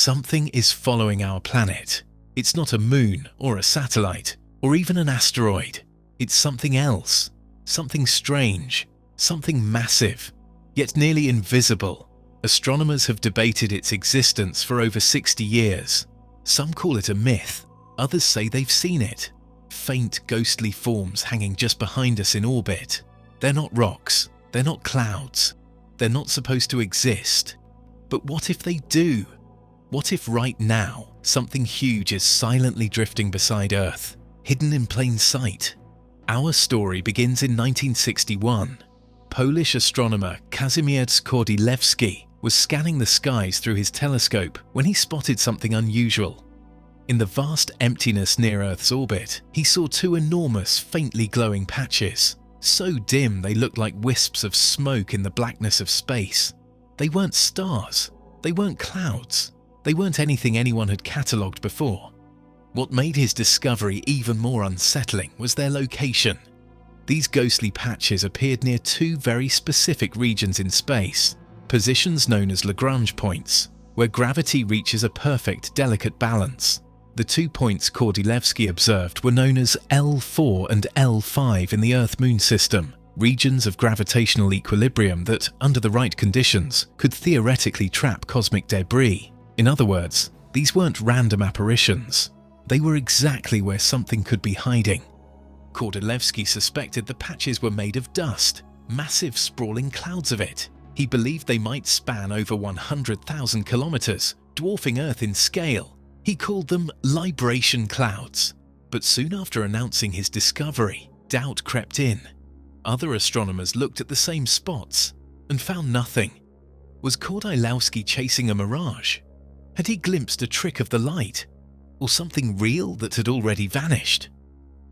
Something is following our planet. It's not a moon or a satellite or even an asteroid. It's something else, something strange, something massive, yet nearly invisible. Astronomers have debated its existence for over 60 years. Some call it a myth, others say they've seen it. Faint ghostly forms hanging just behind us in orbit. They're not rocks, they're not clouds, they're not supposed to exist. But what if they do? What if right now something huge is silently drifting beside Earth, hidden in plain sight? Our story begins in 1961. Polish astronomer Kazimierz Kordylewski was scanning the skies through his telescope when he spotted something unusual. In the vast emptiness near Earth's orbit, he saw two enormous, faintly glowing patches, so dim they looked like wisps of smoke in the blackness of space. They weren't stars, they weren't clouds, they weren't anything anyone had catalogued before. What made his discovery even more unsettling was their location. These ghostly patches appeared near two very specific regions in space, positions known as Lagrange points, where gravity reaches a perfect, delicate balance. The 2 points Kordylewski observed were known as L4 and L5 in the Earth-Moon system, regions of gravitational equilibrium that, under the right conditions, could theoretically trap cosmic debris. In other words, these weren't random apparitions. They were exactly where something could be hiding. Kordylewski suspected the patches were made of dust, massive sprawling clouds of it. He believed they might span over 100,000 kilometers, dwarfing Earth in scale. He called them libration clouds. But soon after announcing his discovery, doubt crept in. Other astronomers looked at the same spots and found nothing. Was Kordylewski chasing a mirage? Had he glimpsed a trick of the light? Or something real that had already vanished?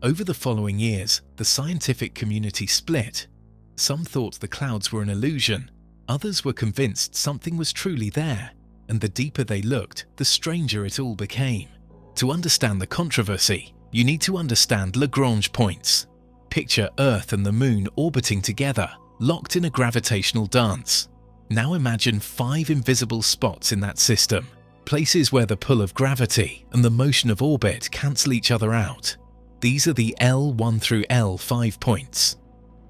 Over the following years, the scientific community split. Some thought the clouds were an illusion. Others were convinced something was truly there. And the deeper they looked, the stranger it all became. To understand the controversy, you need to understand Lagrange points. Picture Earth and the Moon orbiting together, locked in a gravitational dance. Now imagine 5 invisible spots in that system, places where the pull of gravity and the motion of orbit cancel each other out. These are the L1 through L5 points.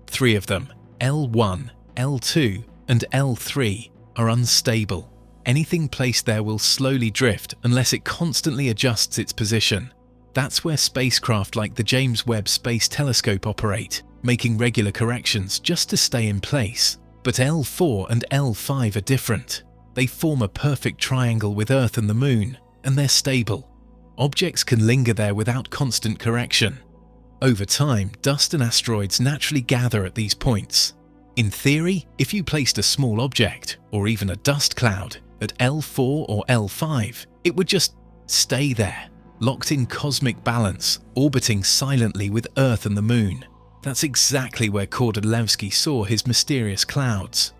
3 of them, L1, L2, and L3, are unstable. Anything placed there will slowly drift unless it constantly adjusts its position. That's where spacecraft like the James Webb Space Telescope operate, making regular corrections just to stay in place. But L4 and L5 are different. They form a perfect triangle with Earth and the Moon, and they're stable. Objects can linger there without constant correction. Over time, dust and asteroids naturally gather at these points. In theory, if you placed a small object, or even a dust cloud, at L4 or L5, it would just stay there, locked in cosmic balance, orbiting silently with Earth and the Moon. That's exactly where Kordylewski saw his mysterious clouds.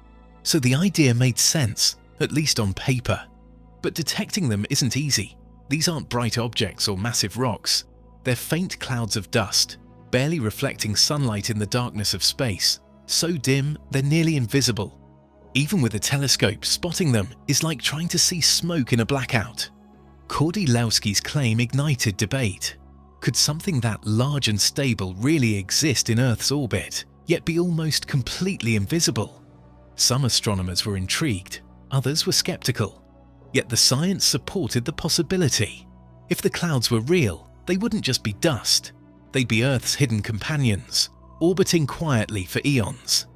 So the idea made sense, at least on paper. But detecting them isn't easy. These aren't bright objects or massive rocks. They're faint clouds of dust, barely reflecting sunlight in the darkness of space, so dim they're nearly invisible. Even with a telescope, spotting them is like trying to see smoke in a blackout. Kordylewski's claim ignited debate. Could something that large and stable really exist in Earth's orbit, yet be almost completely invisible? Some astronomers were intrigued, others were skeptical. Yet the science supported the possibility. If the clouds were real, they wouldn't just be dust. They'd be Earth's hidden companions, orbiting quietly for eons.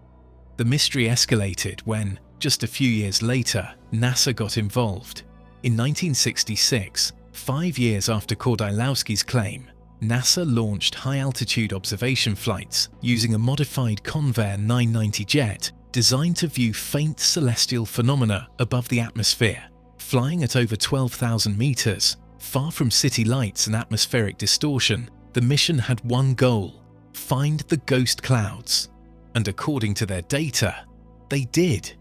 The mystery escalated when, just a few years later, NASA got involved. In 1966, 5 years after Kordylewski's claim, NASA launched high-altitude observation flights using a modified Convair 990 jet designed to view faint celestial phenomena above the atmosphere. Flying at over 12,000 meters, far from city lights and atmospheric distortion, the mission had one goal: find the ghost clouds. And according to their data, they did.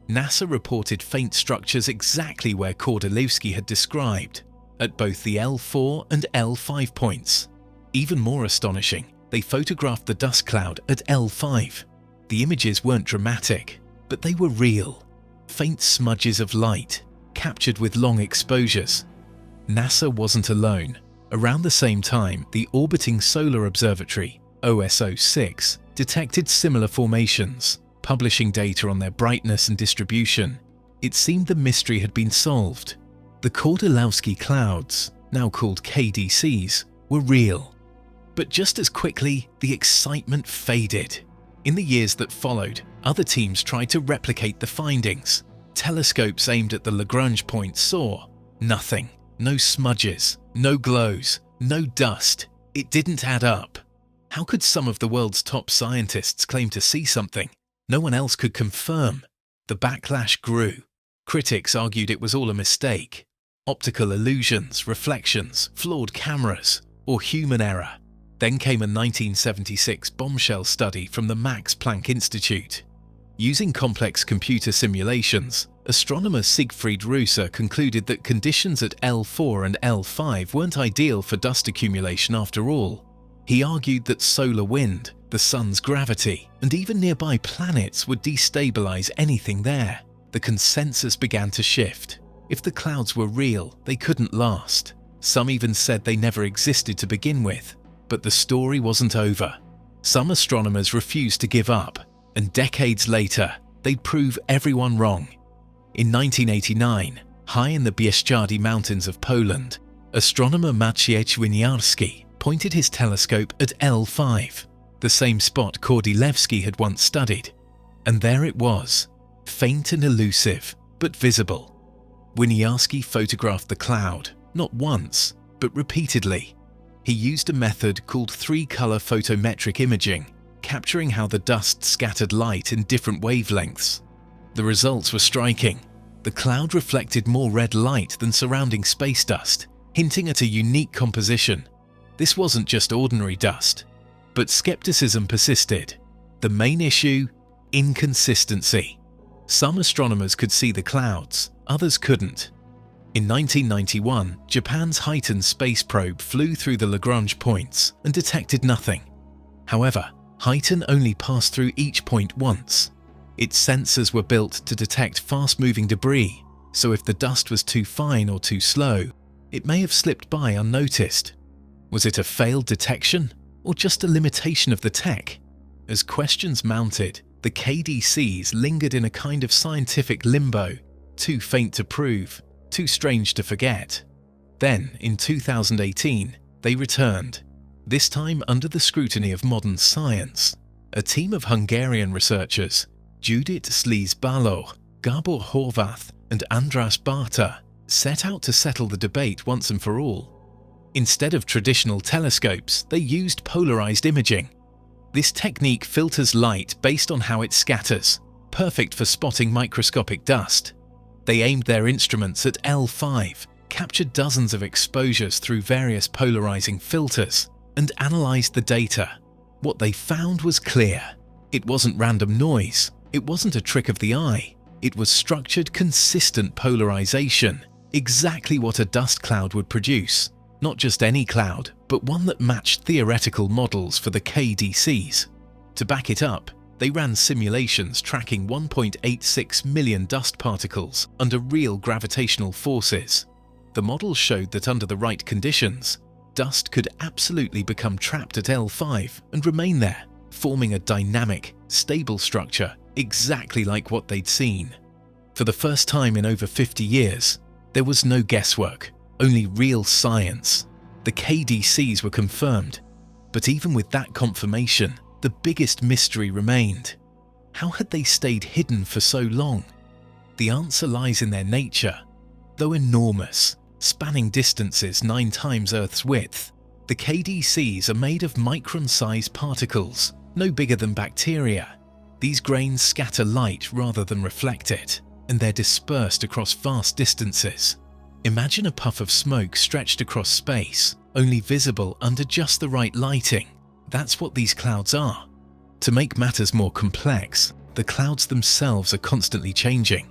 NASA reported faint structures exactly where Kordylewski had described, at both the L4 and L5 points. Even more astonishing, they photographed the dust cloud at L5. The images weren't dramatic, but they were real. Faint smudges of light, captured with long exposures. NASA wasn't alone. Around the same time, the Orbiting Solar Observatory, OSO-6, detected similar formations, publishing data on their brightness and distribution. It seemed the mystery had been solved. The Kordylowski clouds, now called KDCs, were real. But just as quickly, the excitement faded. In the years that followed, other teams tried to replicate the findings. Telescopes aimed at the Lagrange point saw nothing. No smudges, no glows, no dust. It didn't add up. How could some of the world's top scientists claim to see something no one else could confirm? The backlash grew. Critics argued it was all a mistake. Optical illusions, reflections, flawed cameras, or human error. Then came a 1976 bombshell study from the Max Planck Institute. Using complex computer simulations, astronomer Siegfried Reuser concluded that conditions at L4 and L5 weren't ideal for dust accumulation after all. He argued that solar wind, the sun's gravity, and even nearby planets would destabilize anything there. The consensus began to shift. If the clouds were real, they couldn't last. Some even said they never existed to begin with. But the story wasn't over. Some astronomers refused to give up, and decades later, they'd prove everyone wrong. In 1989, high in the Bieszczady Mountains of Poland, astronomer Maciej Winiarski pointed his telescope at L5, the same spot Kordylewski had once studied. And there it was, faint and elusive, but visible. Winiarski photographed the cloud, not once, but repeatedly. He used a method called three-color photometric imaging, capturing how the dust scattered light in different wavelengths. The results were striking. The cloud reflected more red light than surrounding space dust, hinting at a unique composition. This wasn't just ordinary dust. But skepticism persisted. The main issue? Inconsistency. Some astronomers could see the clouds, others couldn't. In 1991, Japan's Haiten space probe flew through the Lagrange points and detected nothing. However, Haiten only passed through each point once. Its sensors were built to detect fast-moving debris, so if the dust was too fine or too slow, it may have slipped by unnoticed. Was it a failed detection, or just a limitation of the tech? As questions mounted, the KDCs lingered in a kind of scientific limbo, too faint to prove, too strange to forget. Then, in 2018, they returned, this time under the scrutiny of modern science. A team of Hungarian researchers, Judit Slisz-Balogh, Gabor Horváth, and András Bárta, set out to settle the debate once and for all. Instead of traditional telescopes, they used polarized imaging. This technique filters light based on how it scatters, perfect for spotting microscopic dust. They aimed their instruments at L5, captured dozens of exposures through various polarizing filters, and analyzed the data. What they found was clear. It wasn't random noise. It wasn't a trick of the eye. It was structured, consistent polarization, exactly what a dust cloud would produce. Not just any cloud, but one that matched theoretical models for the KDCs. To back it up, they ran simulations tracking 1.86 million dust particles under real gravitational forces. The models showed that under the right conditions, dust could absolutely become trapped at L5 and remain there, forming a dynamic, stable structure exactly like what they'd seen. For the first time in over 50 years, there was no guesswork, only real science. The KDCs were confirmed, but even with that confirmation, the biggest mystery remained. How had they stayed hidden for so long? The answer lies in their nature. Though enormous, spanning distances 9 times Earth's width, the KDCs are made of micron-sized particles, no bigger than bacteria. These grains scatter light rather than reflect it, and they're dispersed across vast distances. Imagine a puff of smoke stretched across space, only visible under just the right lighting. That's what these clouds are. To make matters more complex, the clouds themselves are constantly changing.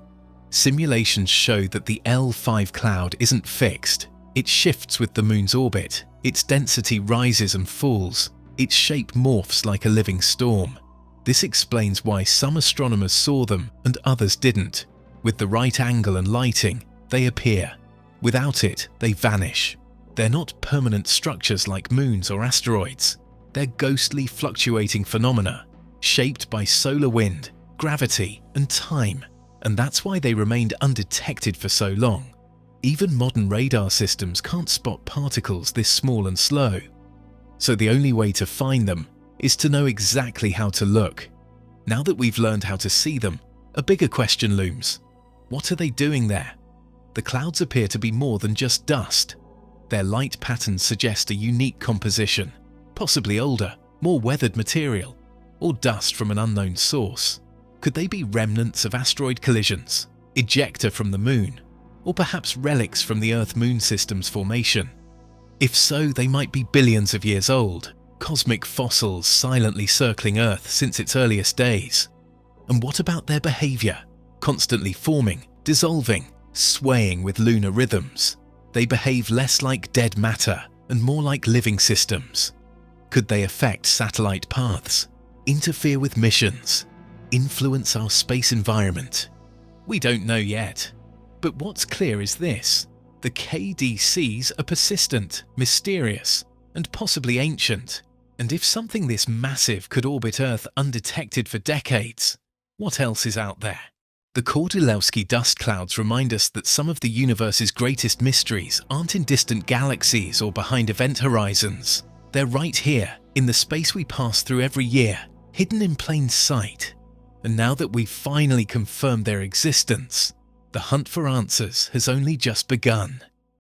Simulations show that the L5 cloud isn't fixed. It shifts with the moon's orbit. Its density rises and falls. Its shape morphs like a living storm. This explains why some astronomers saw them and others didn't. With the right angle and lighting, They appear. Without it, they vanish. They're not permanent structures like moons or asteroids. They're ghostly, fluctuating phenomena, shaped by solar wind, gravity, and time. And that's why they remained undetected for so long. Even modern radar systems can't spot particles this small and slow. So the only way to find them is to know exactly how to look. Now that we've learned how to see them, a bigger question looms. What are they doing there? The clouds appear to be more than just dust. Their light patterns suggest a unique composition, possibly older, more weathered material, or dust from an unknown source. Could they be remnants of asteroid collisions, ejecta from the moon, or perhaps relics from the Earth-Moon system's formation? If so, they might be billions of years old, cosmic fossils silently circling Earth since its earliest days. And what about their behavior? Constantly forming, dissolving, swaying with lunar rhythms. They behave less like dead matter and more like living systems. Could they affect satellite paths, interfere with missions, influence our space environment? We don't know yet. But what's clear is this: the KDCs are persistent, mysterious, and possibly ancient. And if something this massive could orbit Earth undetected for decades, what else is out there? The Kordylewski dust clouds remind us that some of the universe's greatest mysteries aren't in distant galaxies or behind event horizons. They're right here, in the space we pass through every year, hidden in plain sight. And now that we've finally confirmed their existence, the hunt for answers has only just begun.